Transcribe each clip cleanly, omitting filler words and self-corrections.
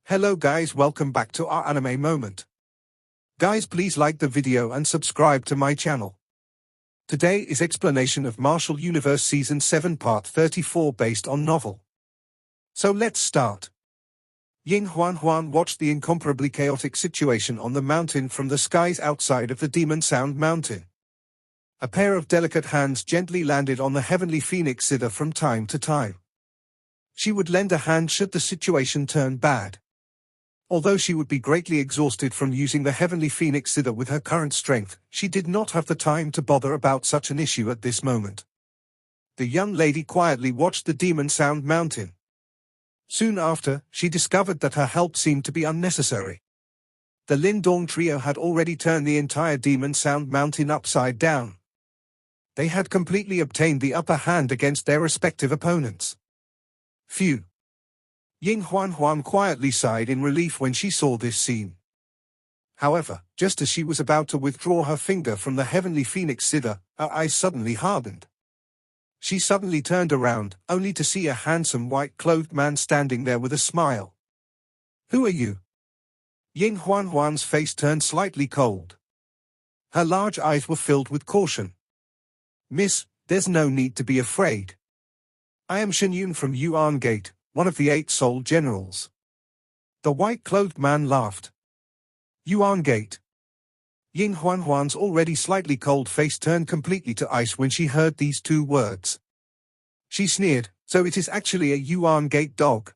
Hello guys, welcome back to our anime moment. Guys, please like the video and subscribe to my channel. Today is explanation of Martial Universe Season 7 Part 34 based on novel. So let's start. Ying Huan watched the incomparably chaotic situation on the mountain from the skies outside of the Demon Sound Mountain. A pair of delicate hands gently landed on the heavenly phoenix zither from time to time. She would lend a hand should the situation turn bad. Although she would be greatly exhausted from using the heavenly phoenix zither with her current strength, she did not have the time to bother about such an issue at this moment. The young lady quietly watched the Demon Sound Mountain. Soon after, she discovered that her help seemed to be unnecessary. The Lindong trio had already turned the entire Demon Sound Mountain upside down. They had completely obtained the upper hand against their respective opponents. Phew! Ying Huan quietly sighed in relief when she saw this scene. However, just as she was about to withdraw her finger from the heavenly phoenix zither, her eyes suddenly hardened. She suddenly turned around, only to see a handsome white-clothed man standing there with a smile. "Who are you?" Ying Huan's face turned slightly cold. Her large eyes were filled with caution. "Miss, there's no need to be afraid. I am Shenyun from Yuan Gate, one of the 8 Soul Generals." The white-clothed man laughed. "Yuan Gate." Ying Huan's already slightly cold face turned completely to ice when she heard these 2 words. She sneered, "So it is actually a Yuan Gate dog.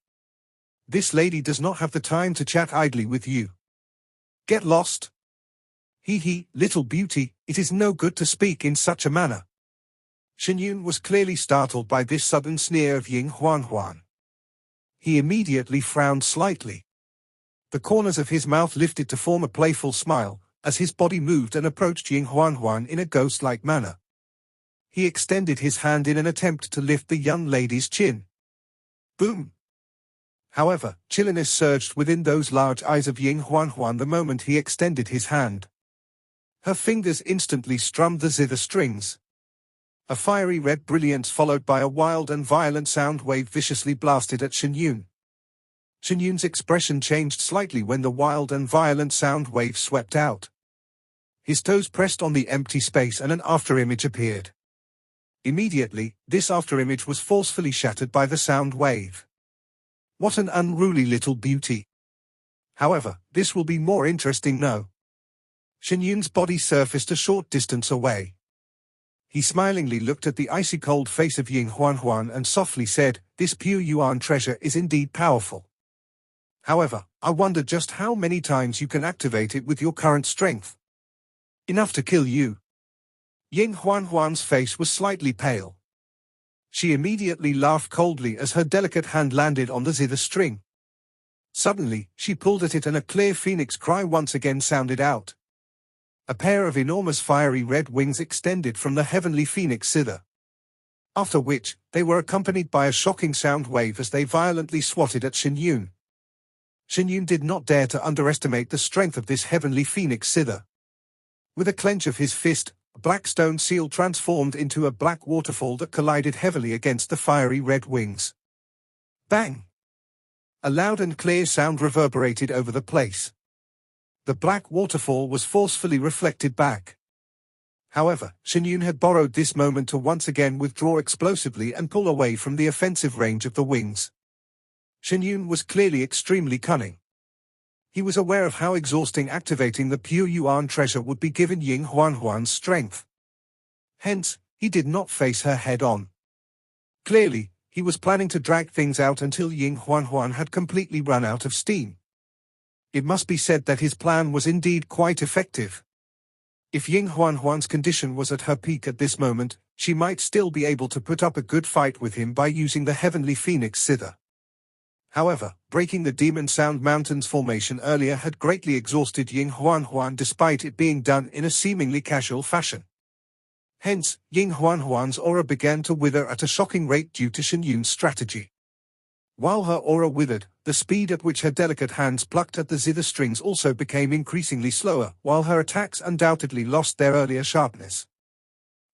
This lady does not have the time to chat idly with you. Get lost." "Hee, little beauty, it is no good to speak in such a manner." Shenyun was clearly startled by this sudden sneer of Ying Huan. He immediately frowned slightly. The corners of his mouth lifted to form a playful smile, as his body moved and approached Ying Huan in a ghost-like manner. He extended his hand in an attempt to lift the young lady's chin. Boom! However, chilliness surged within those large eyes of Ying Huan the moment he extended his hand. Her fingers instantly strummed the zither strings. A fiery red brilliance followed by a wild and violent sound wave viciously blasted at Shenyun. Shenyun's expression changed slightly when the wild and violent sound wave swept out. His toes pressed on the empty space and an afterimage appeared. Immediately, this afterimage was forcefully shattered by the sound wave. What an unruly little beauty. However, this will be more interesting now. Shenyun's body surfaced a short distance away. He smilingly looked at the icy-cold face of Ying Huan and softly said, "This pure Yuan treasure is indeed powerful. However, I wonder just how many times you can activate it with your current strength. Enough to kill you." Ying Huan's face was slightly pale. She immediately laughed coldly as her delicate hand landed on the zither string. Suddenly, she pulled at it and a clear phoenix cry once again sounded out. A pair of enormous fiery red wings extended from the heavenly phoenix zither. After which, they were accompanied by a shocking sound wave as they violently swatted at Shenyun. Shenyun did not dare to underestimate the strength of this heavenly phoenix zither. With a clench of his fist, a black stone seal transformed into a black waterfall that collided heavily against the fiery red wings. Bang! A loud and clear sound reverberated over the place. The black waterfall was forcefully reflected back. However, Shenyun had borrowed this moment to once again withdraw explosively and pull away from the offensive range of the wings. Shenyun was clearly extremely cunning. He was aware of how exhausting activating the pure Yuan treasure would be given Ying Huan's strength. Hence, he did not face her head-on. Clearly, he was planning to drag things out until Ying Huan had completely run out of steam. It must be said that his plan was indeed quite effective. If Ying Huan's condition was at her peak at this moment, she might still be able to put up a good fight with him by using the heavenly phoenix zither. However, breaking the Demon Sound Mountains formation earlier had greatly exhausted Ying Huan despite it being done in a seemingly casual fashion. Hence, Ying Huan's aura began to wither at a shocking rate due to Shenyun's strategy. While her aura withered, the speed at which her delicate hands plucked at the zither strings also became increasingly slower, while her attacks undoubtedly lost their earlier sharpness.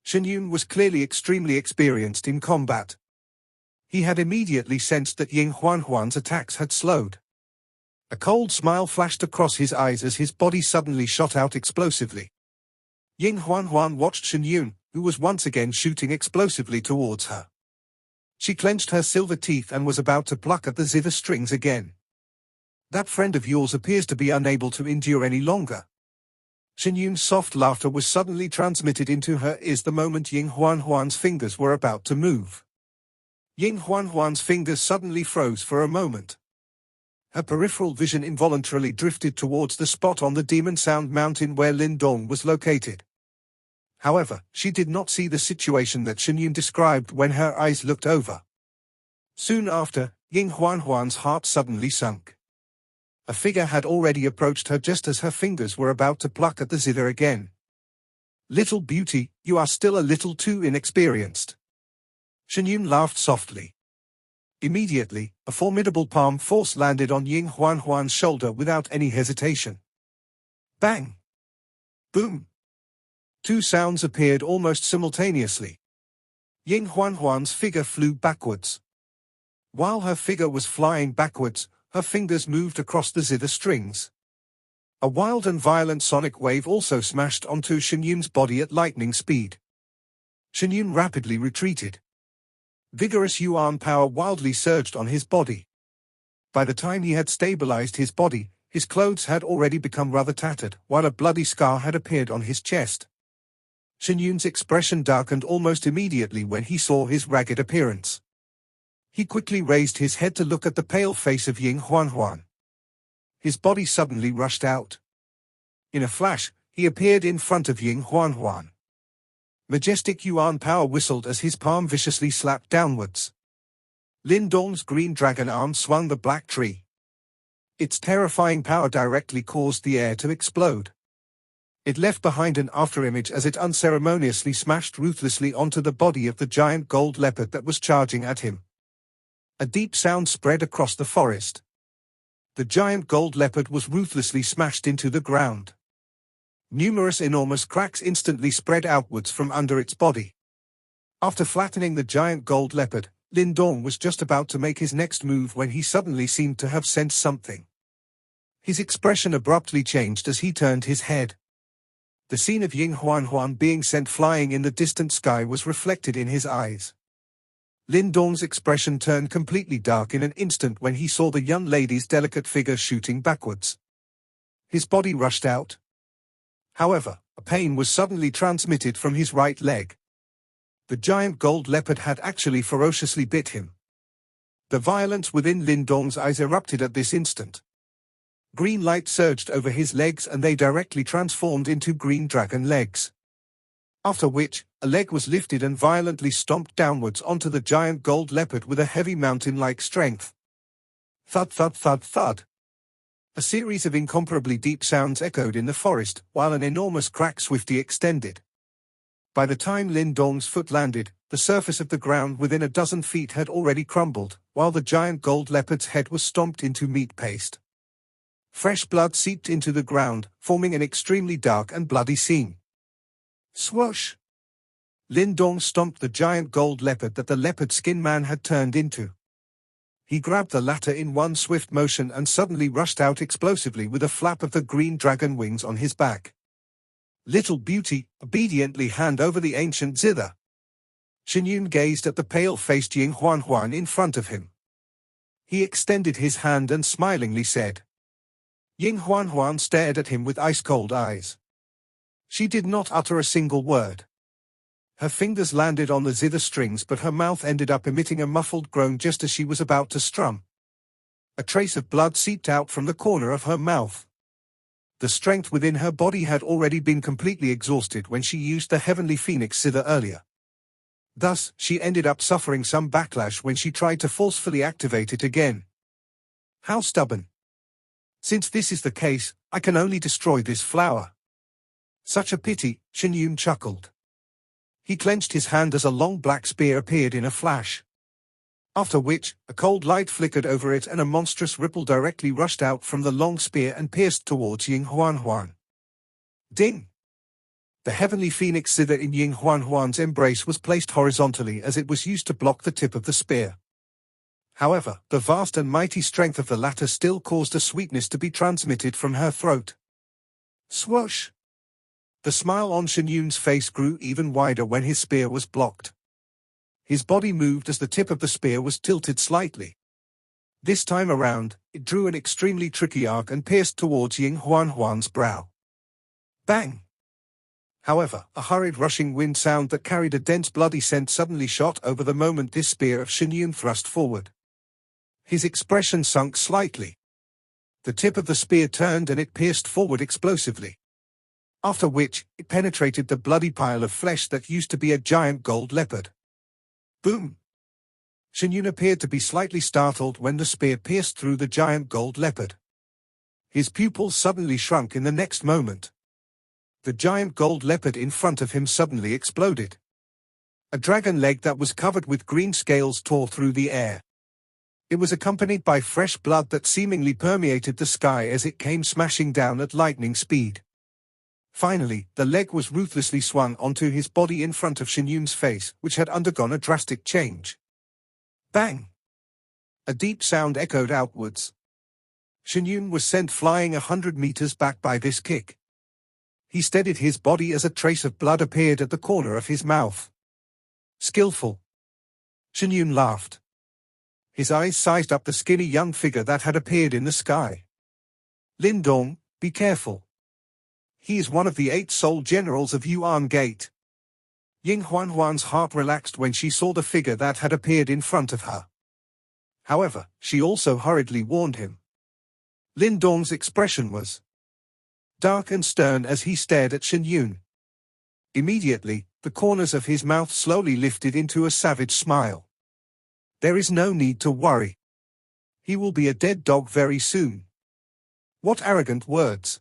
Shenyun was clearly extremely experienced in combat. He had immediately sensed that Ying Huan's attacks had slowed. A cold smile flashed across his eyes as his body suddenly shot out explosively. Ying Huan watched Shen Yun, who was once again shooting explosively towards her. She clenched her silver teeth and was about to pluck at the zither strings again. "That friend of yours appears to be unable to endure any longer." Shen Yun's soft laughter was suddenly transmitted into her ears the moment Ying Huan's fingers were about to move. Ying Huan's fingers suddenly froze for a moment. Her peripheral vision involuntarily drifted towards the spot on the Demon Sound Mountain where Lindong was located. However, she did not see the situation that Shen Yun described when her eyes looked over. Soon after, Ying Huan's heart suddenly sunk. A figure had already approached her just as her fingers were about to pluck at the zither again. "Little beauty, you are still a little too inexperienced." Shen Yun laughed softly. Immediately, a formidable palm force landed on Ying Huan's shoulder without any hesitation. Bang! Boom! Two sounds appeared almost simultaneously. Ying Huan's figure flew backwards. While her figure was flying backwards, her fingers moved across the zither strings. A wild and violent sonic wave also smashed onto Shen Yun's body at lightning speed. Shen Yun rapidly retreated. Vigorous Yuan power wildly surged on his body. By the time he had stabilized his body, his clothes had already become rather tattered, while a bloody scar had appeared on his chest. Shen Yun's expression darkened almost immediately when he saw his ragged appearance. He quickly raised his head to look at the pale face of Ying Huan. His body suddenly rushed out. In a flash, he appeared in front of Ying Huan. Majestic Yuan power whistled as his palm viciously slapped downwards. Lindong's green dragon arm swung the black tree. Its terrifying power directly caused the air to explode. It left behind an afterimage as it unceremoniously smashed ruthlessly onto the body of the giant gold leopard that was charging at him. A deep sound spread across the forest. The giant gold leopard was ruthlessly smashed into the ground. Numerous enormous cracks instantly spread outwards from under its body. After flattening the giant gold leopard, Lindong was just about to make his next move when he suddenly seemed to have sensed something. His expression abruptly changed as he turned his head. The scene of Ying Huan being sent flying in the distant sky was reflected in his eyes. Lindong's expression turned completely dark in an instant when he saw the young lady's delicate figure shooting backwards. His body rushed out. However, a pain was suddenly transmitted from his right leg. The giant gold leopard had actually ferociously bit him. The violence within Lindong's eyes erupted at this instant. Green light surged over his legs and they directly transformed into green dragon legs. After which, a leg was lifted and violently stomped downwards onto the giant gold leopard with a heavy mountain-like strength. Thud thud thud thud. A series of incomparably deep sounds echoed in the forest, while an enormous crack swiftly extended. By the time Lindong's foot landed, the surface of the ground within a dozen feet had already crumbled, while the giant gold leopard's head was stomped into meat paste. Fresh blood seeped into the ground, forming an extremely dark and bloody scene. Swoosh! Lindong stomped the giant gold leopard that the leopard skin man had turned into. He grabbed the latter in one swift motion and suddenly rushed out explosively with a flap of the green dragon wings on his back. Little beauty, obediently hand over the ancient zither. Shen Yun gazed at the pale-faced Ying Huan in front of him. He extended his hand and smilingly said. Ying Huan stared at him with ice-cold eyes. She did not utter a single word. Her fingers landed on the zither strings but her mouth ended up emitting a muffled groan just as she was about to strum. A trace of blood seeped out from the corner of her mouth. The strength within her body had already been completely exhausted when she used the Heavenly Phoenix zither earlier. Thus, she ended up suffering some backlash when she tried to forcefully activate it again. How stubborn. Since this is the case, I can only destroy this flower. Such a pity, Shen Yun chuckled. He clenched his hand as a long black spear appeared in a flash. After which, a cold light flickered over it and a monstrous ripple directly rushed out from the long spear and pierced towards Ying Huan. Ding! The Heavenly Phoenix zither in Ying Huan's embrace was placed horizontally as it was used to block the tip of the spear. However, the vast and mighty strength of the latter still caused a sweetness to be transmitted from her throat. Swoosh! The smile on Shen Yun's face grew even wider when his spear was blocked. His body moved as the tip of the spear was tilted slightly. This time around, it drew an extremely tricky arc and pierced towards Ying Huan's brow. Bang! However, a hurried rushing wind sound that carried a dense bloody scent suddenly shot over the moment this spear of Shen Yun thrust forward. His expression sunk slightly. The tip of the spear turned and it pierced forward explosively. After which, it penetrated the bloody pile of flesh that used to be a giant gold leopard. Boom! Shen Yun appeared to be slightly startled when the spear pierced through the giant gold leopard. His pupils suddenly shrunk in the next moment. The giant gold leopard in front of him suddenly exploded. A dragon leg that was covered with green scales tore through the air. It was accompanied by fresh blood that seemingly permeated the sky as it came smashing down at lightning speed. Finally, the leg was ruthlessly swung onto his body in front of Shen Yun's face, which had undergone a drastic change. Bang! A deep sound echoed outwards. Shen Yun was sent flying 100 meters back by this kick. He steadied his body as a trace of blood appeared at the corner of his mouth. Skillful. Shen Yun laughed. His eyes sized up the skinny young figure that had appeared in the sky. Lin Dong, be careful. He is one of the 8 soul generals of Yuan Gate. Ying Huan's heart relaxed when she saw the figure that had appeared in front of her. However, she also hurriedly warned him. Lin Dong's expression was dark and stern as he stared at Shen Yun. Immediately, the corners of his mouth slowly lifted into a savage smile. There is no need to worry. He will be a dead dog very soon. What arrogant words.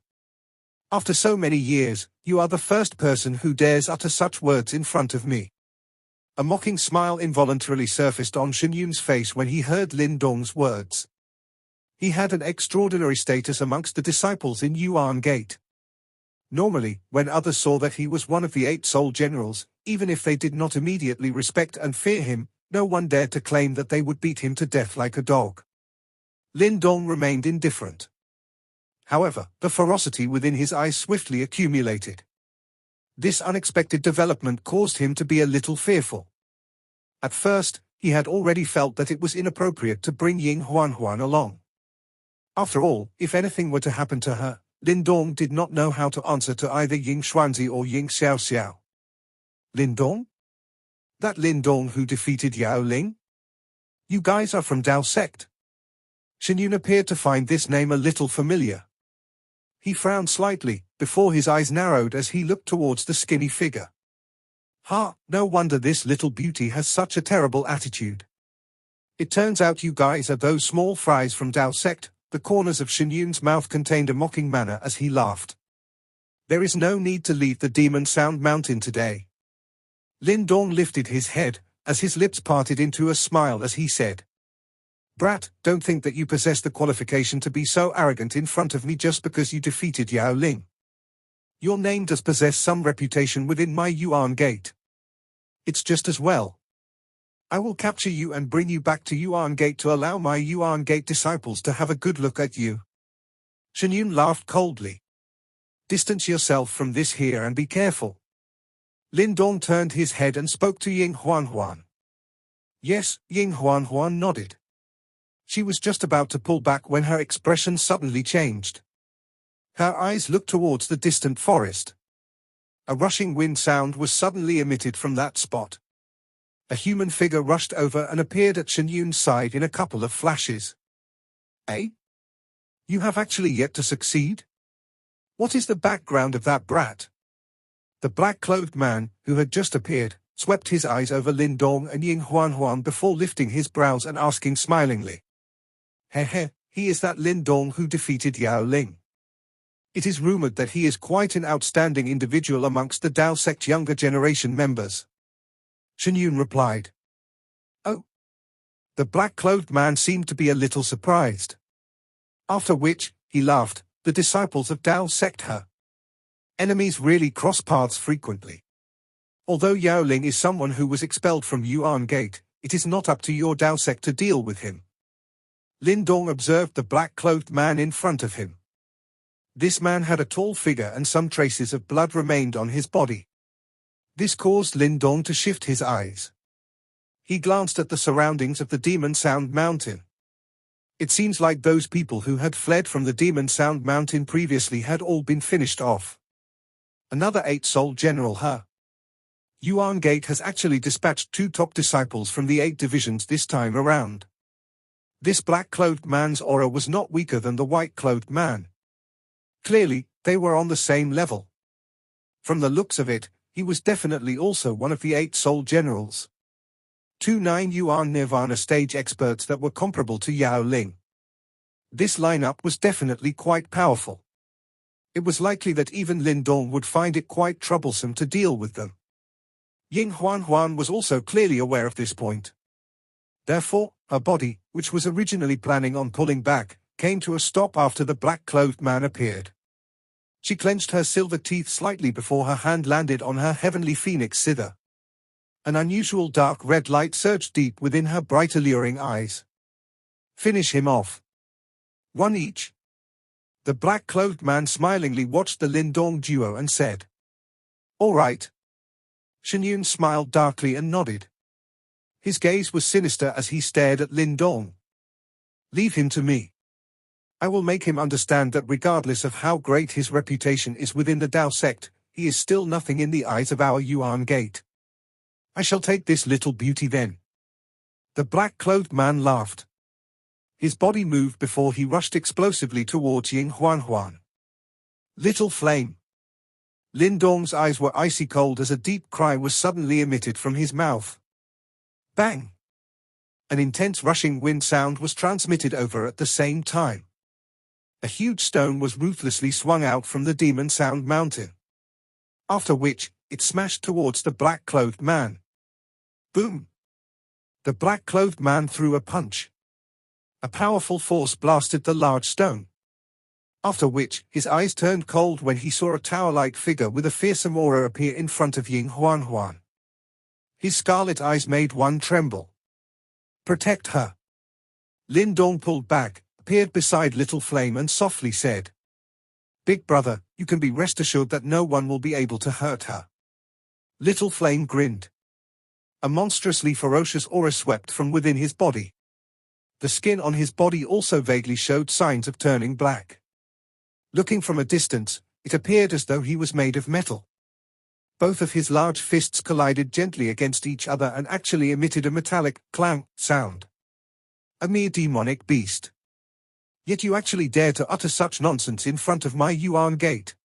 After so many years, you are the first person who dares utter such words in front of me. A mocking smile involuntarily surfaced on Shen Yun's face when he heard Lin Dong's words. He had an extraordinary status amongst the disciples in Yuan Gate. Normally, when others saw that he was one of the 8 soul generals, even if they did not immediately respect and fear him, no one dared to claim that they would beat him to death like a dog. Lin Dong remained indifferent. However, the ferocity within his eyes swiftly accumulated. This unexpected development caused him to be a little fearful. At first, he had already felt that it was inappropriate to bring Ying Huan along. After all, if anything were to happen to her, Lin Dong did not know how to answer to either Ying Xuanzi or Ying Xiao. Lin Dong? That Lin Dong who defeated Yao Ling? You guys are from Dao sect. Shen Yun appeared to find this name a little familiar. He frowned slightly, before his eyes narrowed as he looked towards the skinny figure. No wonder this little beauty has such a terrible attitude. It turns out you guys are those small fries from Dao sect. The corners of Shen Yun's mouth contained a mocking manner as he laughed. There is no need to leave the Demon Sound Mountain today. Lin Dong lifted his head, as his lips parted into a smile as he said, Brat, don't think that you possess the qualification to be so arrogant in front of me just because you defeated Yao Ling. Your name does possess some reputation within my Yuan Gate. It's just as well. I will capture you and bring you back to Yuan Gate to allow my Yuan Gate disciples to have a good look at you. Shen Yun laughed coldly. Distance yourself from this here and be careful. Lin Dong turned his head and spoke to Ying Huan. Yes, Ying Huan nodded. She was just about to pull back when her expression suddenly changed. Her eyes looked towards the distant forest. A rushing wind sound was suddenly emitted from that spot. A human figure rushed over and appeared at Shen Yun's side in a couple of flashes. Eh? You have actually yet to succeed? What is the background of that brat? The black-clothed man, who had just appeared, swept his eyes over Lin Dong and Ying Huan before lifting his brows and asking smilingly. He is that Lin Dong who defeated Yao Ling. It is rumored that he is quite an outstanding individual amongst the Dao sect younger generation members. Shen Yun replied. Oh. The black-clothed man seemed to be a little surprised. After which, he laughed, the disciples of Dao sect enemies really cross paths frequently. Although Yao Ling is someone who was expelled from Yuan Gate, it is not up to your Dao sect to deal with him, Lin Dong observed the black-clothed man in front of him. This man had a tall figure and some traces of blood remained on his body. This caused Lin Dong to shift his eyes. He glanced at the surroundings of the Demon Sound Mountain. It seems like those people who had fled from the Demon Sound Mountain previously had all been finished off. Another 8-soul general Yuan Gate has actually dispatched 2 top disciples from the 8 divisions this time around. This black-clothed man's aura was not weaker than the white-clothed man. Clearly, they were on the same level. From the looks of it, he was definitely also one of the 8 soul generals. 2 9-Yuan Nirvana stage experts that were comparable to Yao Ling. This lineup was definitely quite powerful. It was likely that even Lin Dong would find it quite troublesome to deal with them. Ying Huan was also clearly aware of this point. Therefore, her body, which was originally planning on pulling back, came to a stop after the black-clothed man appeared. She clenched her silver teeth slightly before her hand landed on her heavenly phoenix scyther. An unusual dark red light surged deep within her bright alluring eyes. Finish him off. 1 each. The black-clothed man smilingly watched the Lin Dong duo and said, "All right." Shenyun smiled darkly and nodded. His gaze was sinister as he stared at Lin Dong. "Leave him to me. I will make him understand that regardless of how great his reputation is within the Dao sect, he is still nothing in the eyes of our Yuan Gate. I shall take this little beauty then." The black-clothed man laughed. His body moved before he rushed explosively towards Ying Huan. "Little flame." Lin Dong's eyes were icy cold as a deep cry was suddenly emitted from his mouth. Bang! An intense rushing wind sound was transmitted over at the same time. A huge stone was ruthlessly swung out from the Demon Sound Mountain. After which, it smashed towards the black-clothed man. Boom! The black-clothed man threw a punch. A powerful force blasted the large stone. After which, his eyes turned cold when he saw a tower-like figure with a fearsome aura appear in front of Ying Huan. His scarlet eyes made one tremble. "Protect her." Lin Dong pulled back, appeared beside Little Flame and softly said, "Big brother, you can be rest assured that no one will be able to hurt her." Little Flame grinned. A monstrously ferocious aura swept from within his body. The skin on his body also vaguely showed signs of turning black. Looking from a distance, it appeared as though he was made of metal. Both of his large fists collided gently against each other and actually emitted a metallic clang sound. A mere demonic beast. Yet you actually dare to utter such nonsense in front of my Yuan Gate.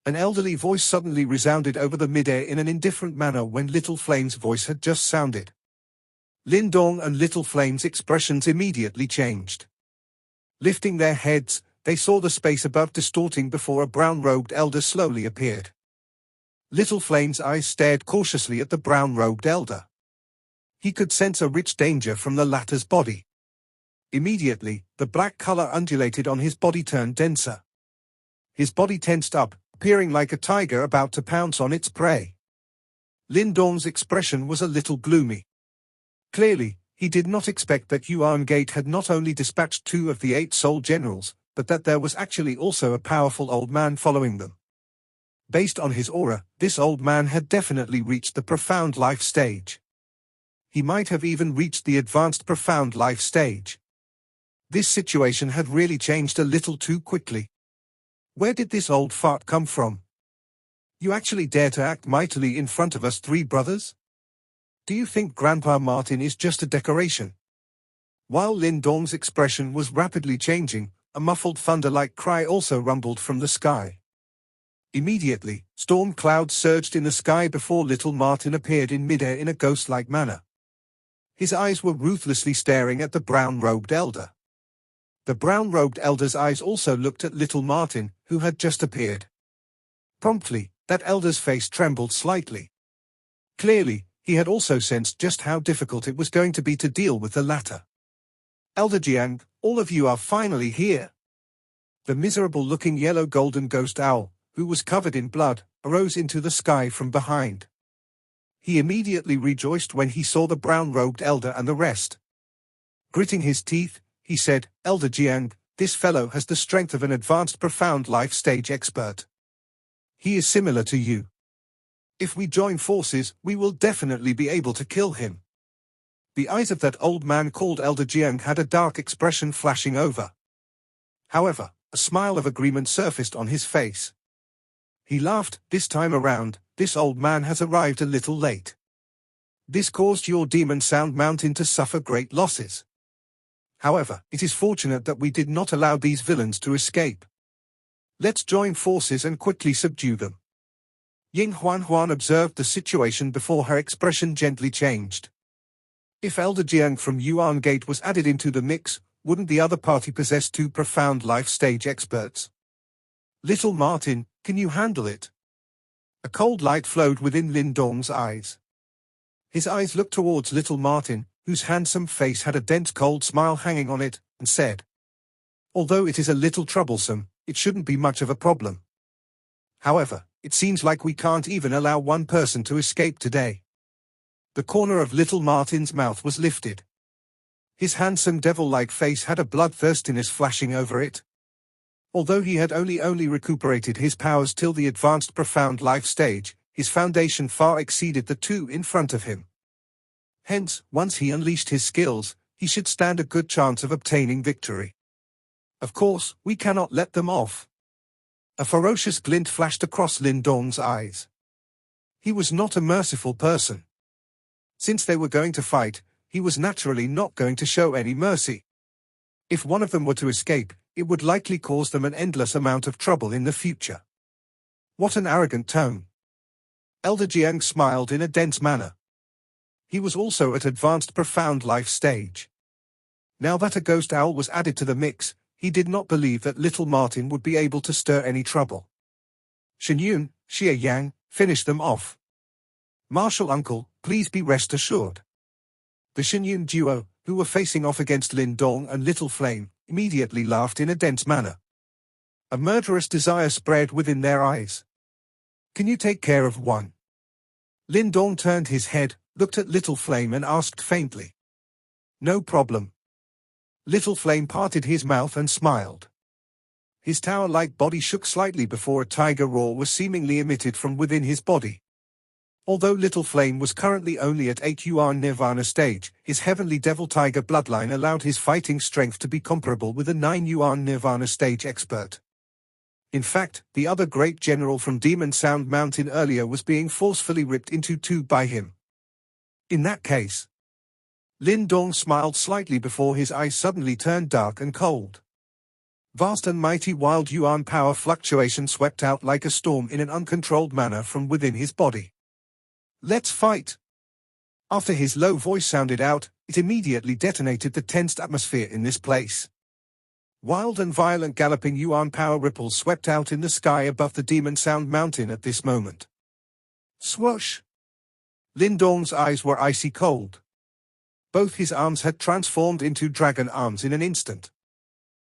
An elderly voice suddenly resounded over the midair in an indifferent manner when Little Flame's voice had just sounded. Lin Dong and Little Flame's expressions immediately changed. Lifting their heads, they saw the space above distorting before a brown-robed elder slowly appeared. Little Flame's eyes stared cautiously at the brown-robed elder. He could sense a rich danger from the latter's body. Immediately, the black color undulated on his body turned denser. His body tensed up, appearing like a tiger about to pounce on its prey. Lin Dong's expression was a little gloomy. Clearly, he did not expect that Yuan Gate had not only dispatched 2 of the 8 soul generals, but that there was actually also a powerful old man following them. Based on his aura, this old man had definitely reached the profound life stage. He might have even reached the advanced profound life stage. This situation had really changed a little too quickly. Where did this old fart come from? You actually dare to act mightily in front of us 3 brothers? Do you think Grandpa Martin is just a decoration? While Lin Dong's expression was rapidly changing, a muffled thunder-like cry also rumbled from the sky. Immediately, storm clouds surged in the sky before Little Martin appeared in midair in a ghost-like manner. His eyes were ruthlessly staring at the brown-robed elder. The brown-robed elder's eyes also looked at Little Martin, who had just appeared. Promptly, that elder's face trembled slightly. Clearly, he had also sensed just how difficult it was going to be to deal with the latter. "Elder Jiang, all of you are finally here." The miserable-looking yellow-golden ghost owl, who was covered in blood, arose into the sky from behind. He immediately rejoiced when he saw the brown-robed elder and the rest. Gritting his teeth, he said, Elder Jiang, this fellow has the strength of an advanced profound life stage expert. He is similar to you. If we join forces, we will definitely be able to kill him. The eyes of that old man called Elder Jiang had a dark expression flashing over. However, a smile of agreement surfaced on his face. He laughed. This time around, this old man has arrived a little late. This caused your Demon Sound Mountain to suffer great losses. However, it is fortunate that we did not allow these villains to escape. Let's join forces and quickly subdue them. Ying Huan observed the situation before her expression gently changed. If Elder Jiang from Yuan Gate was added into the mix, wouldn't the other party possess two profound life stage experts? Little Martin, can you handle it? A cold light flowed within Lin Dong's eyes. His eyes looked towards Little Martin, whose handsome face had a dense cold smile hanging on it, and said, although it is a little troublesome, it shouldn't be much of a problem. However, it seems like we can't even allow one person to escape today. The corner of Little Martin's mouth was lifted. His handsome devil-like face had a bloodthirstiness flashing over it. Although he had only recuperated his powers till the advanced profound life stage, his foundation far exceeded the two in front of him. Hence, once he unleashed his skills, he should stand a good chance of obtaining victory. Of course, we cannot let them off. A ferocious glint flashed across Lin Dong's eyes. He was not a merciful person. Since they were going to fight, he was naturally not going to show any mercy. If one of them were to escape, it would likely cause them an endless amount of trouble in the future. What an arrogant tone. Elder Jiang smiled in a dense manner. He was also at advanced profound life stage. Now that a ghost owl was added to the mix, he did not believe that Little Martin would be able to stir any trouble. Shenyun, Xie Yang, finish them off. Martial Uncle, please be rest assured. The Shenyun duo, who were facing off against Lin Dong and Little Flame, immediately laughed in a dense manner. A murderous desire spread within their eyes. Can you take care of one? Lin Dong turned his head, looked at Little Flame and asked faintly. No problem. Little Flame parted his mouth and smiled. His tower-like body shook slightly before a tiger roar was seemingly emitted from within his body. Although Little Flame was currently only at 8 Yuan Nirvana stage, his heavenly devil tiger bloodline allowed his fighting strength to be comparable with a 9 Yuan Nirvana stage expert. In fact, the other great general from Demon Sound Mountain earlier was being forcefully ripped into two by him. In that case, Lin Dong smiled slightly before his eyes suddenly turned dark and cold. Vast and mighty wild yuan power fluctuation swept out like a storm in an uncontrolled manner from within his body. Let's fight! After his low voice sounded out, it immediately detonated the tensed atmosphere in this place. Wild and violent galloping yuan power ripples swept out in the sky above the Demon Sound Mountain at this moment. Swoosh! Lin Dong's eyes were icy cold. Both his arms had transformed into dragon arms in an instant.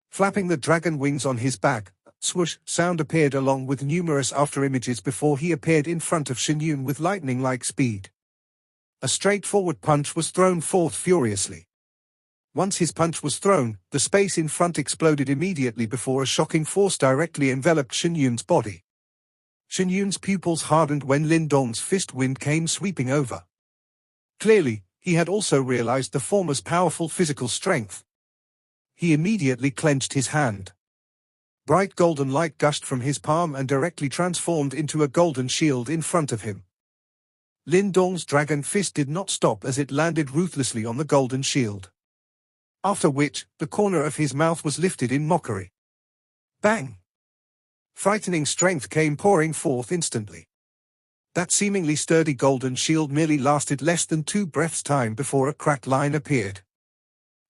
Flapping the dragon wings on his back, swoosh sound appeared along with numerous after-images before he appeared in front of Shenyun with lightning-like speed. A straightforward punch was thrown forth furiously. Once his punch was thrown, the space in front exploded immediately before a shocking force directly enveloped Shenyun's body. Shenyun's pupils hardened when Lin Dong's fist wind came sweeping over. Clearly, he had also realized the former's powerful physical strength. He immediately clenched his hand. Bright golden light gushed from his palm and directly transformed into a golden shield in front of him. Lin Dong's dragon fist did not stop as it landed ruthlessly on the golden shield. After which, the corner of his mouth was lifted in mockery. Bang! Frightening strength came pouring forth instantly. That seemingly sturdy golden shield merely lasted less than 2 breaths' time before a cracked line appeared.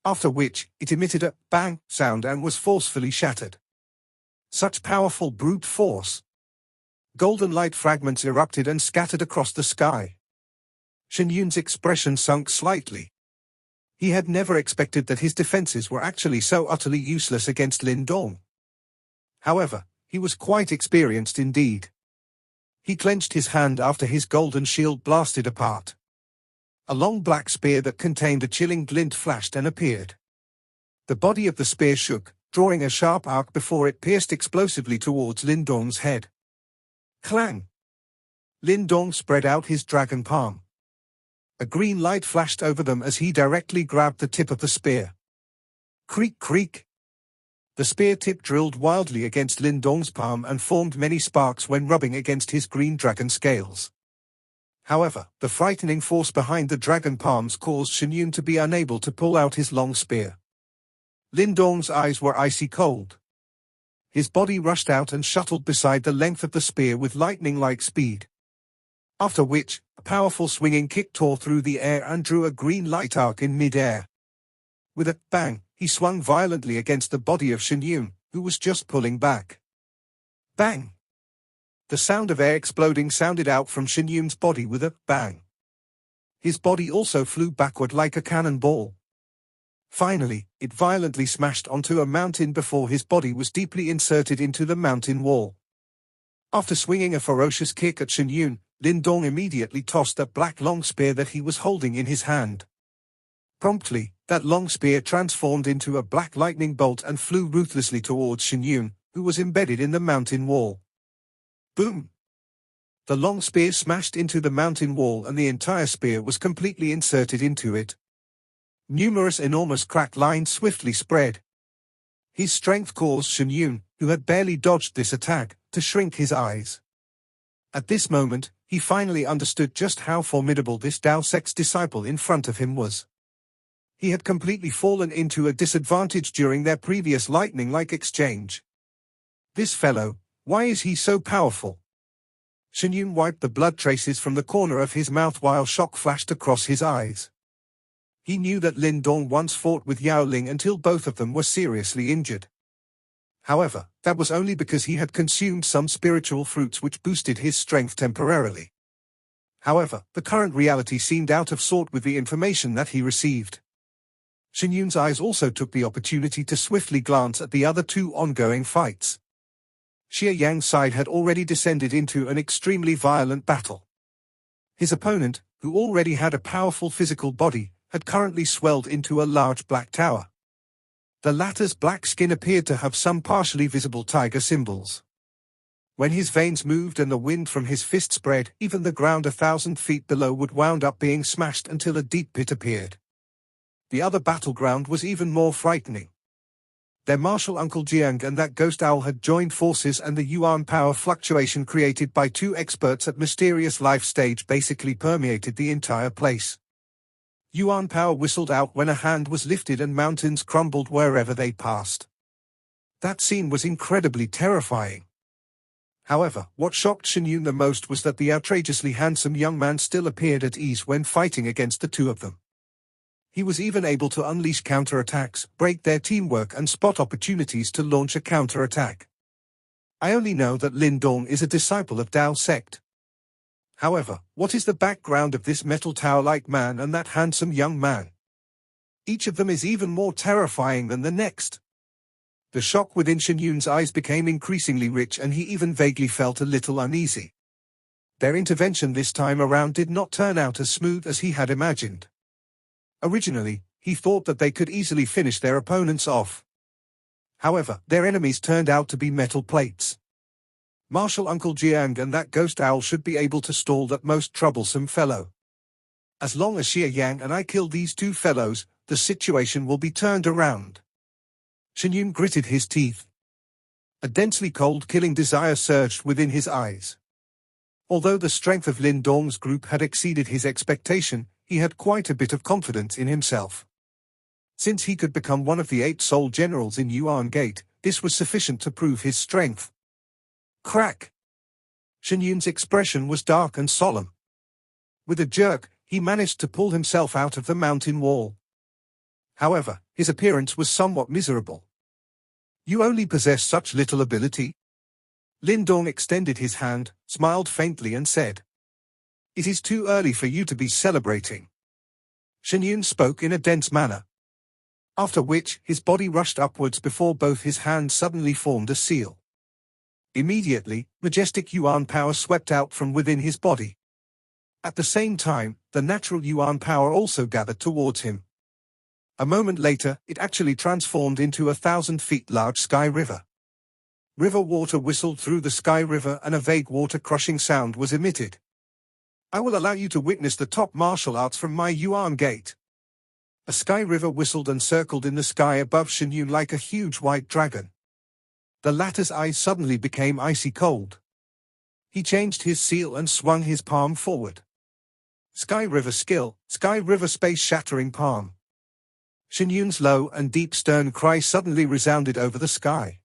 After which, it emitted a bang sound and was forcefully shattered. Such powerful brute force. Golden light fragments erupted and scattered across the sky. Shenyun's expression sunk slightly. He had never expected that his defenses were actually so utterly useless against Lin Dong. However, he was quite experienced indeed. He clenched his hand after his golden shield blasted apart. A long black spear that contained a chilling glint flashed and appeared. The body of the spear shook, drawing a sharp arc before it pierced explosively towards Lin Dong's head. Clang! Lin Dong spread out his dragon palm. A green light flashed over them as he directly grabbed the tip of the spear. Creak creak! The spear tip drilled wildly against Lin Dong's palm and formed many sparks when rubbing against his green dragon scales. However, the frightening force behind the dragon palms caused Shen Yun to be unable to pull out his long spear. Lin Dong's eyes were icy cold. His body rushed out and shuttled beside the length of the spear with lightning-like speed. After which, a powerful swinging kick tore through the air and drew a green light arc in mid-air. With a bang, he swung violently against the body of Shen Yun, who was just pulling back. Bang! The sound of air exploding sounded out from Shen Yun's body with a bang. His body also flew backward like a cannonball. Finally, it violently smashed onto a mountain before his body was deeply inserted into the mountain wall. After swinging a ferocious kick at Shen Yun, Lin Dong immediately tossed that black long spear that he was holding in his hand. Promptly, that long spear transformed into a black lightning bolt and flew ruthlessly towards Shen Yun, who was embedded in the mountain wall. Boom! The long spear smashed into the mountain wall and the entire spear was completely inserted into it. Numerous enormous crack lines swiftly spread. His strength caused Shen Yun, who had barely dodged this attack, to shrink his eyes. At this moment, he finally understood just how formidable this Dao sect's disciple in front of him was. He had completely fallen into a disadvantage during their previous lightning-like exchange. This fellow, why is he so powerful? Shen Yun wiped the blood traces from the corner of his mouth while shock flashed across his eyes. He knew that Lin Dong once fought with Yao Ling until both of them were seriously injured. However, that was only because he had consumed some spiritual fruits which boosted his strength temporarily. However, the current reality seemed out of sort with the information that he received. Shen Yun's eyes also took the opportunity to swiftly glance at the other two ongoing fights. Xie Yang's side had already descended into an extremely violent battle. His opponent, who already had a powerful physical body, had currently swelled into a large black tower. The latter's black skin appeared to have some partially visible tiger symbols. When his veins moved and the wind from his fist spread, even the ground 1,000 feet below would wound up being smashed until a deep pit appeared. The other battleground was even more frightening. Their martial uncle Jiang and that ghost owl had joined forces, and the yuan power fluctuation created by two experts at mysterious life stage basically permeated the entire place. Yuan power whistled out when a hand was lifted and mountains crumbled wherever they passed. That scene was incredibly terrifying. However, what shocked Shen Yun the most was that the outrageously handsome young man still appeared at ease when fighting against the two of them. He was even able to unleash counterattacks, break their teamwork and spot opportunities to launch a counterattack. I only know that Lin Dong is a disciple of Dao sect. However, what is the background of this metal tower-like man and that handsome young man? Each of them is even more terrifying than the next. The shock within Shen Yun's eyes became increasingly rich and he even vaguely felt a little uneasy. Their intervention this time around did not turn out as smooth as he had imagined. Originally, he thought that they could easily finish their opponents off. However, their enemies turned out to be metal plates. Martial Uncle Jiang and that ghost owl should be able to stall that most troublesome fellow. As long as Xie Yang and I kill these two fellows, the situation will be turned around. Shen Yun gritted his teeth. A densely cold killing desire surged within his eyes. Although the strength of Lin Dong's group had exceeded his expectation, he had quite a bit of confidence in himself. Since he could become one of the 8 Soul Generals in Yuan Gate, this was sufficient to prove his strength. Crack! Shen Yun's expression was dark and solemn. With a jerk, he managed to pull himself out of the mountain wall. However, his appearance was somewhat miserable. You only possess such little ability? Lin Dong extended his hand, smiled faintly and said, "It is too early for you to be celebrating." Shen Yun spoke in a dense manner. After which, his body rushed upwards before both his hands suddenly formed a seal. Immediately, majestic yuan power swept out from within his body. At the same time, the natural yuan power also gathered towards him. A moment later, it actually transformed into a 1,000 feet large sky river. River water whistled through the sky river and a vague water-crushing sound was emitted. I will allow you to witness the top martial arts from my Yuan gate. A sky river whistled and circled in the sky above Shenyun like a huge white dragon. The latter's eyes suddenly became icy cold. He changed his seal and swung his palm forward. Sky river skill, sky river space-shattering palm. Shenyun's low and deep stern cry suddenly resounded over the sky.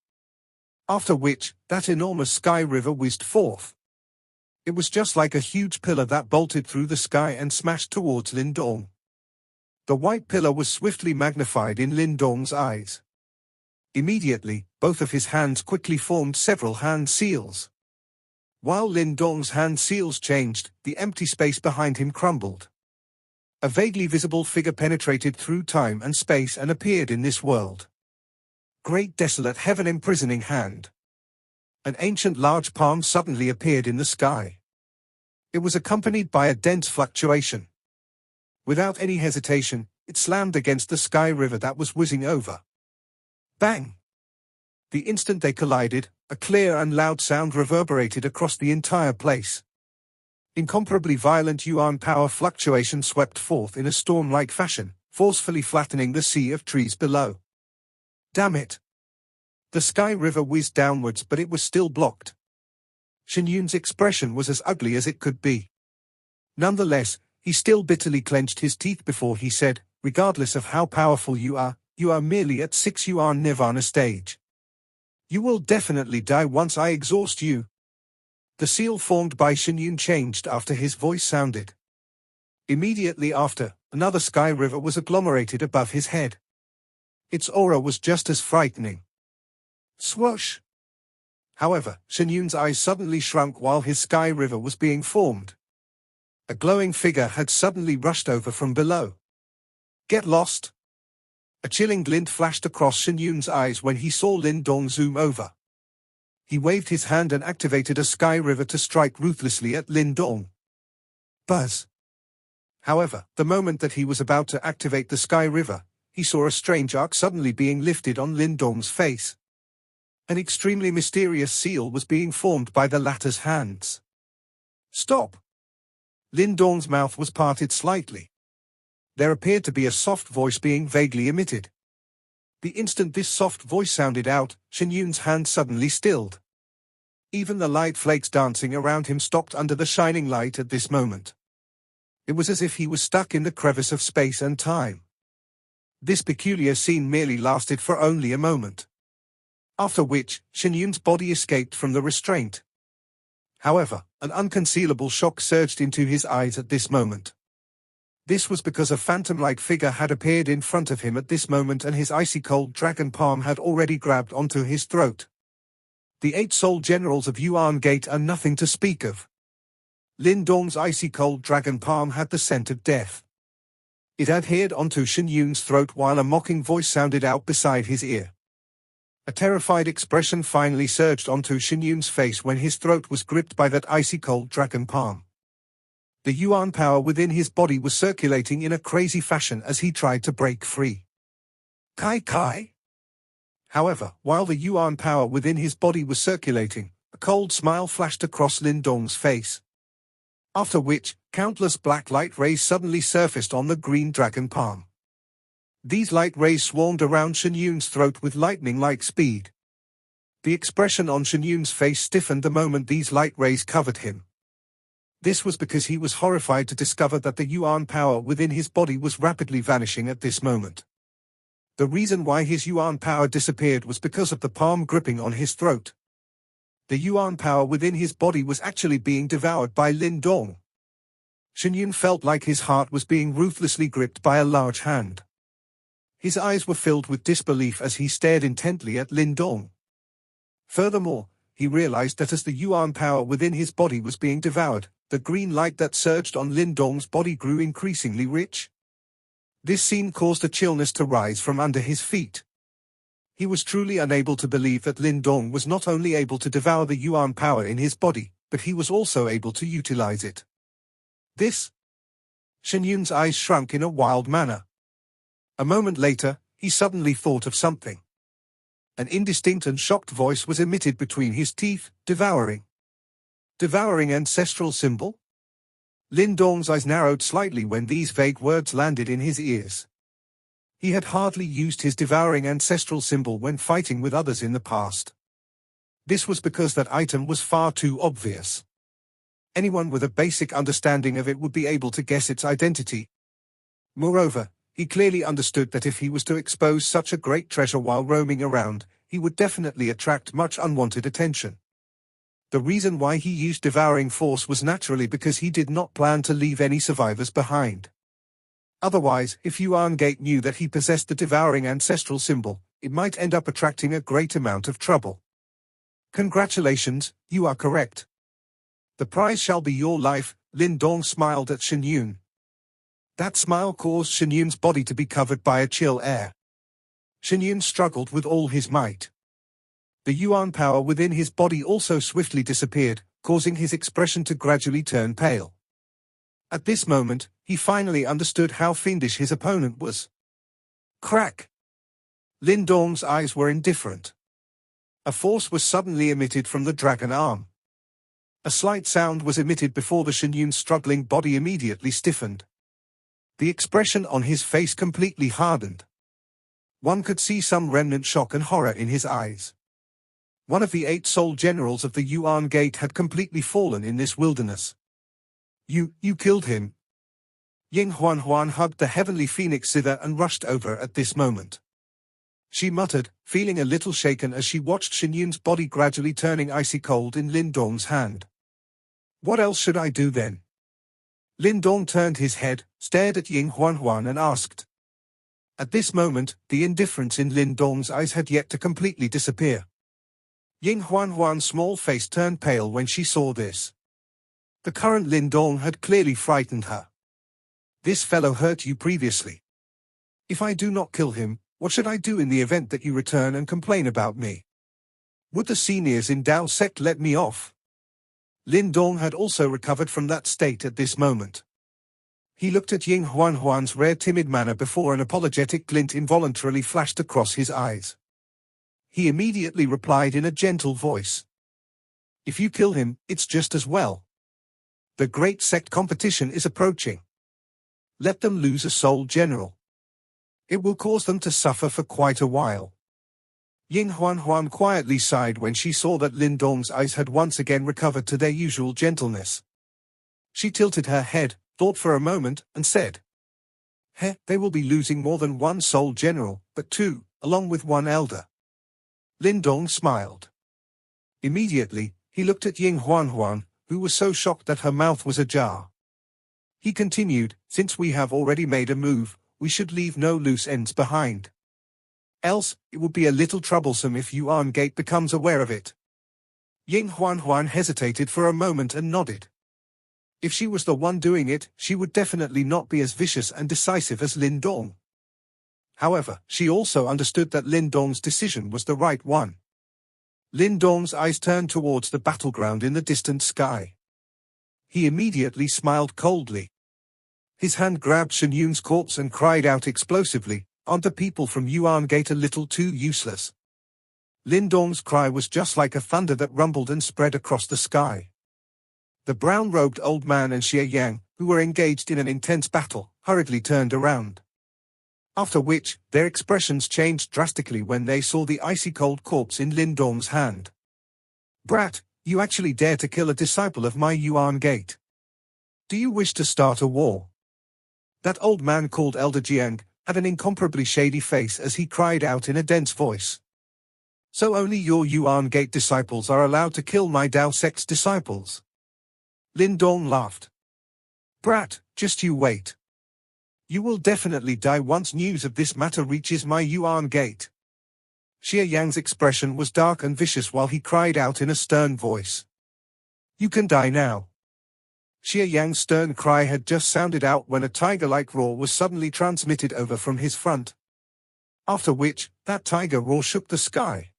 After which, that enormous sky river whizzed forth. It was just like a huge pillar that bolted through the sky and smashed towards Lindong. The white pillar was swiftly magnified in Lindong's eyes. Immediately, both of his hands quickly formed several hand seals. While Lindong's hand seals changed, the empty space behind him crumbled. A vaguely visible figure penetrated through time and space and appeared in this world. Great desolate heaven imprisoning hand. An ancient large palm suddenly appeared in the sky. It was accompanied by a dense fluctuation. Without any hesitation, it slammed against the sky river that was whizzing over. Bang! The instant they collided, a clear and loud sound reverberated across the entire place. Incomparably violent yuan power fluctuation swept forth in a storm-like fashion, forcefully flattening the sea of trees below. Damn it! The sky river whizzed downwards, but it was still blocked. Shenyun's expression was as ugly as it could be. Nonetheless, he still bitterly clenched his teeth before he said, regardless of how powerful you are merely at 6 yuan nirvana stage. You will definitely die once I exhaust you. The seal formed by Shenyun changed after his voice sounded. Immediately after, another sky river was agglomerated above his head. Its aura was just as frightening. Swoosh! However, Shenyun's eyes suddenly shrunk while his sky river was being formed. A glowing figure had suddenly rushed over from below. Get lost! A chilling glint flashed across Shenyun's eyes when he saw Lindong zoom over. He waved his hand and activated a sky river to strike ruthlessly at Lindong. Buzz! However, the moment that he was about to activate the sky river, he saw a strange arc suddenly being lifted on Lindong's face. An extremely mysterious seal was being formed by the latter's hands. Stop! Lindong's mouth was parted slightly. There appeared to be a soft voice being vaguely emitted. The instant this soft voice sounded out, Shenyun's hand suddenly stilled. Even the light flakes dancing around him stopped under the shining light at this moment. It was as if he was stuck in the crevice of space and time. This peculiar scene merely lasted for only a moment. After which, Shenyun's body escaped from the restraint. However, an unconcealable shock surged into his eyes at this moment. This was because a phantom-like figure had appeared in front of him at this moment and his icy-cold dragon palm had already grabbed onto his throat. The 8 soul generals of Yuan Gate are nothing to speak of. Lindong's icy-cold dragon palm had the scent of death. It adhered onto Shenyun's throat while a mocking voice sounded out beside his ear. A terrified expression finally surged onto Shenyun's face when his throat was gripped by that icy-cold dragon palm. The yuan power within his body was circulating in a crazy fashion as he tried to break free. Kai Kai! However, while the yuan power within his body was circulating, a cold smile flashed across Lindong's face. After which, countless black light rays suddenly surfaced on the green dragon palm. These light rays swarmed around Shenyun's throat with lightning-like speed. The expression on Shenyun's face stiffened the moment these light rays covered him. This was because he was horrified to discover that the yuan power within his body was rapidly vanishing at this moment. The reason why his yuan power disappeared was because of the palm gripping on his throat. The yuan power within his body was actually being devoured by Lindong. Shenyun felt like his heart was being ruthlessly gripped by a large hand. His eyes were filled with disbelief as he stared intently at Lindong. Furthermore, he realized that as the yuan power within his body was being devoured, the green light that surged on Lindong's body grew increasingly rich. This scene caused a chillness to rise from under his feet. He was truly unable to believe that Lindong was not only able to devour the yuan power in his body, but he was also able to utilize it. This? Shenyun's eyes shrunk in a wild manner. A moment later, he suddenly thought of something. An indistinct and shocked voice was emitted between his teeth, devouring. Devouring ancestral symbol? Lin Dong's eyes narrowed slightly when these vague words landed in his ears. He had hardly used his devouring ancestral symbol when fighting with others in the past. This was because that item was far too obvious. Anyone with a basic understanding of it would be able to guess its identity. Moreover, he clearly understood that if he was to expose such a great treasure while roaming around, he would definitely attract much unwanted attention. The reason why he used devouring force was naturally because he did not plan to leave any survivors behind. Otherwise, if Yuan Gate knew that he possessed the devouring ancestral symbol, it might end up attracting a great amount of trouble. Congratulations, you are correct. The prize shall be your life, Lin Dong smiled at Shen Yun. That smile caused Shen Yun's body to be covered by a chill air. Shen Yun struggled with all his might. The Yuan power within his body also swiftly disappeared, causing his expression to gradually turn pale. At this moment, he finally understood how fiendish his opponent was. Crack! Lin Dong's eyes were indifferent. A force was suddenly emitted from the dragon arm. A slight sound was emitted before the Shen Yun's struggling body immediately stiffened. The expression on his face completely hardened. One could see some remnant shock and horror in his eyes. One of the 8 soul generals of the Yuan Gate had completely fallen in this wilderness. You killed him. Ying Huan hugged the heavenly phoenix zither and rushed over at this moment. She muttered, feeling a little shaken as she watched Shen Yun's body gradually turning icy cold in Lin Dong's hand. What else should I do then? Lin Dong turned his head, stared at Ying Huan and asked. At this moment, the indifference in Lin Dong's eyes had yet to completely disappear. Ying Huan's small face turned pale when she saw this. The current Lin Dong had clearly frightened her. This fellow hurt you previously. If I do not kill him, what should I do in the event that you return and complain about me? Would the seniors in Dao sect let me off? Lin Dong had also recovered from that state at this moment. He looked at Ying Huan's rare timid manner before an apologetic glint involuntarily flashed across his eyes. He immediately replied in a gentle voice. If you kill him, it's just as well. The great sect competition is approaching. Let them lose a soul general. It will cause them to suffer for quite a while. Ying Huan quietly sighed when she saw that Lin Dong's eyes had once again recovered to their usual gentleness. She tilted her head, thought for a moment, and said, they will be losing more than 1 soul general, but 2, along with 1 elder. Lin Dong smiled. Immediately, he looked at Ying Huan, who was so shocked that her mouth was ajar. He continued, since we have already made a move, we should leave no loose ends behind. Else, it would be a little troublesome if Yuan Gate becomes aware of it. Ying Huan hesitated for a moment and nodded. If she was the one doing it, she would definitely not be as vicious and decisive as Lin Dong. However, she also understood that Lin Dong's decision was the right one. Lin Dong's eyes turned towards the battleground in the distant sky. He immediately smiled coldly. His hand grabbed Shen Yun's corpse and cried out explosively, "Aren't the people from Yuan Gate a little too useless?" Lin Dong's cry was just like a thunder that rumbled and spread across the sky. The brown-robed old man and Xie Yang, who were engaged in an intense battle, hurriedly turned around. After which, their expressions changed drastically when they saw the icy-cold corpse in Lin Dong's hand. "Brat, you actually dare to kill a disciple of my Yuan Gate. Do you wish to start a war?" That old man called Elder Jiang had an incomparably shady face as he cried out in a dense voice. "So only your Yuan Gate disciples are allowed to kill my Dao sect's disciples?" Lin Dong laughed. "Brat, just you wait. You will definitely die once news of this matter reaches my Yuan Gate." Xie Yang's expression was dark and vicious while he cried out in a stern voice. "You can die now." Xie Yang's stern cry had just sounded out when a tiger-like roar was suddenly transmitted over from his front. After which, that tiger roar shook the sky.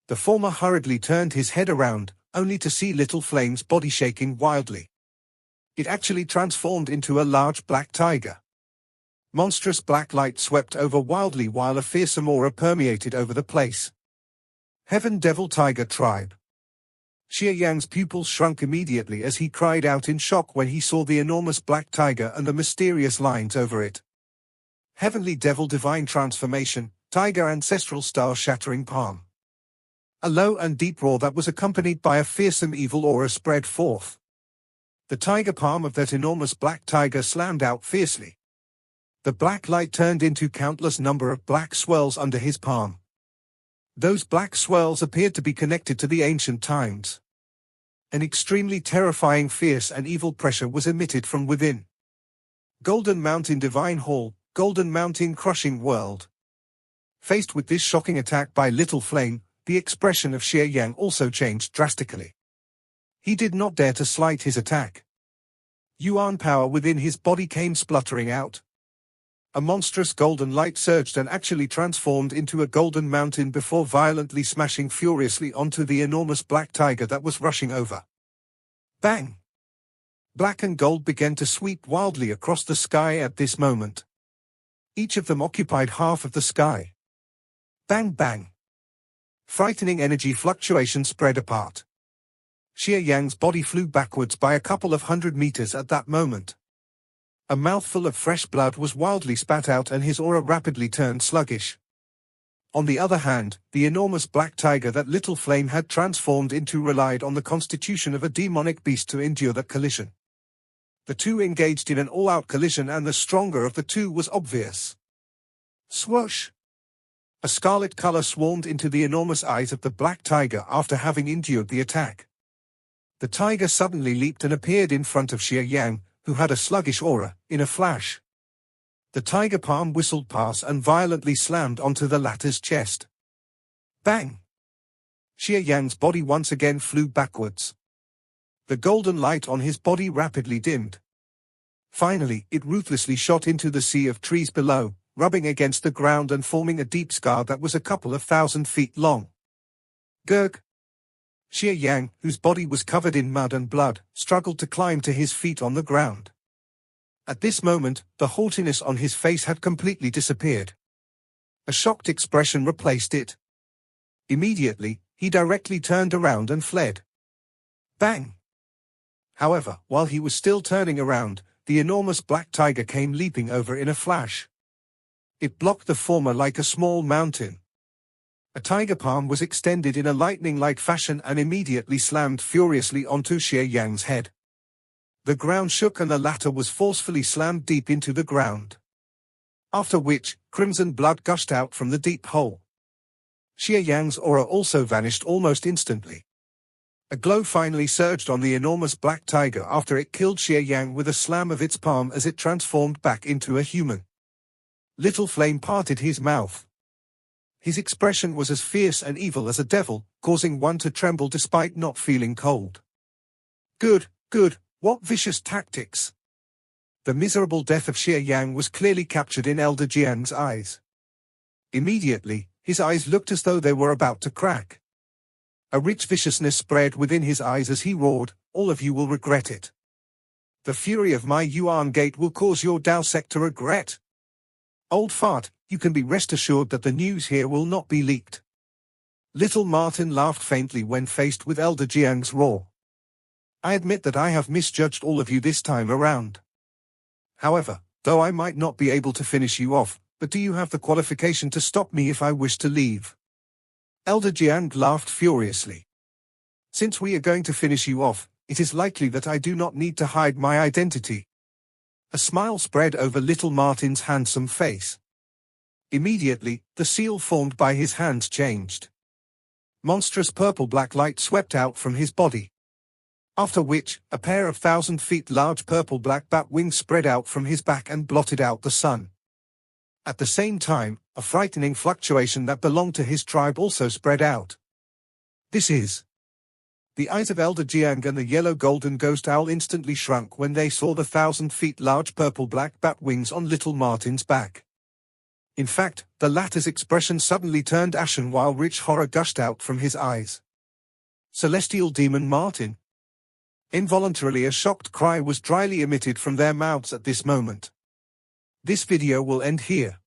The former hurriedly turned his head around, only to see Little Flame's body shaking wildly. It actually transformed into a large black tiger. Monstrous black light swept over wildly while a fearsome aura permeated over the place. Heaven Devil Tiger Tribe. Xie Yang's pupils shrunk immediately as he cried out in shock when he saw the enormous black tiger and the mysterious lines over it. Heavenly Devil Divine Transformation, Tiger Ancestral Star Shattering Palm. A low and deep roar that was accompanied by a fearsome evil aura spread forth. The tiger palm of that enormous black tiger slammed out fiercely. The black light turned into countless number of black swirls under his palm. Those black swirls appeared to be connected to the ancient times. An extremely terrifying, fierce and evil pressure was emitted from within. Golden Mountain Divine Hall, Golden Mountain Crushing World. Faced with this shocking attack by Little Flame, the expression of Xie Yang also changed drastically. He did not dare to slight his attack. Yuan power within his body came spluttering out. A monstrous golden light surged and actually transformed into a golden mountain before violently smashing furiously onto the enormous black tiger that was rushing over. Bang! Black and gold began to sweep wildly across the sky at this moment. Each of them occupied half of the sky. Bang bang! Frightening energy fluctuation spread apart. Xie Yang's body flew backwards by a couple of 100 meters at that moment. A mouthful of fresh blood was wildly spat out and his aura rapidly turned sluggish. On the other hand, the enormous black tiger that Little Flame had transformed into relied on the constitution of a demonic beast to endure that collision. The two engaged in an all-out collision and the stronger of the two was obvious. Swoosh! A scarlet color swarmed into the enormous eyes of the black tiger after having endured the attack. The tiger suddenly leaped and appeared in front of Xie Yang, who had a sluggish aura, in a flash. The tiger palm whistled past and violently slammed onto the latter's chest. Bang! Xie Yang's body once again flew backwards. The golden light on his body rapidly dimmed. Finally, it ruthlessly shot into the sea of trees below, rubbing against the ground and forming a deep scar that was a couple of 1,000 feet long. Gurg! Xie Yang, whose body was covered in mud and blood, struggled to climb to his feet on the ground. At this moment, the haughtiness on his face had completely disappeared. A shocked expression replaced it. Immediately, he directly turned around and fled. Bang! However, while he was still turning around, the enormous black tiger came leaping over in a flash. It blocked the former like a small mountain. A tiger palm was extended in a lightning-like fashion and immediately slammed furiously onto Xie Yang's head. The ground shook and the latter was forcefully slammed deep into the ground. After which, crimson blood gushed out from the deep hole. Xie Yang's aura also vanished almost instantly. A glow finally surged on the enormous black tiger after it killed Xie Yang with a slam of its palm as it transformed back into a human. Little Flame parted his mouth. His expression was as fierce and evil as a devil, causing one to tremble despite not feeling cold. Good, what vicious tactics! The miserable death of Xie Yang was clearly captured in Elder Jiang's eyes. Immediately, his eyes looked as though they were about to crack. A rich viciousness spread within his eyes as he roared, "All of you will regret it. The fury of my Yuan Gate will cause your Dao sect to regret. Old fart, you can be rest assured that the news here will not be leaked." Little Martin laughed faintly when faced with Elder Jiang's roar. "I admit that I have misjudged all of you this time around. However, though I might not be able to finish you off, but do you have the qualification to stop me if I wish to leave?" Elder Jiang laughed furiously. "Since we are going to finish you off, it is likely that I do not need to hide my identity." A smile spread over Little Martin's handsome face. Immediately, the seal formed by his hands changed. Monstrous purple-black light swept out from his body. After which, a pair of 1,000 feet large purple-black bat wings spread out from his back and blotted out the sun. At the same time, a frightening fluctuation that belonged to his tribe also spread out. This is... The eyes of Elder Jiang and the yellow golden ghost owl instantly shrunk when they saw the 1,000 feet large purple-black bat wings on Little Martin's back. In fact, the latter's expression suddenly turned ashen while rich horror gushed out from his eyes. Celestial Demon Martin. Involuntarily a shocked cry was dryly emitted from their mouths at this moment. This video will end here.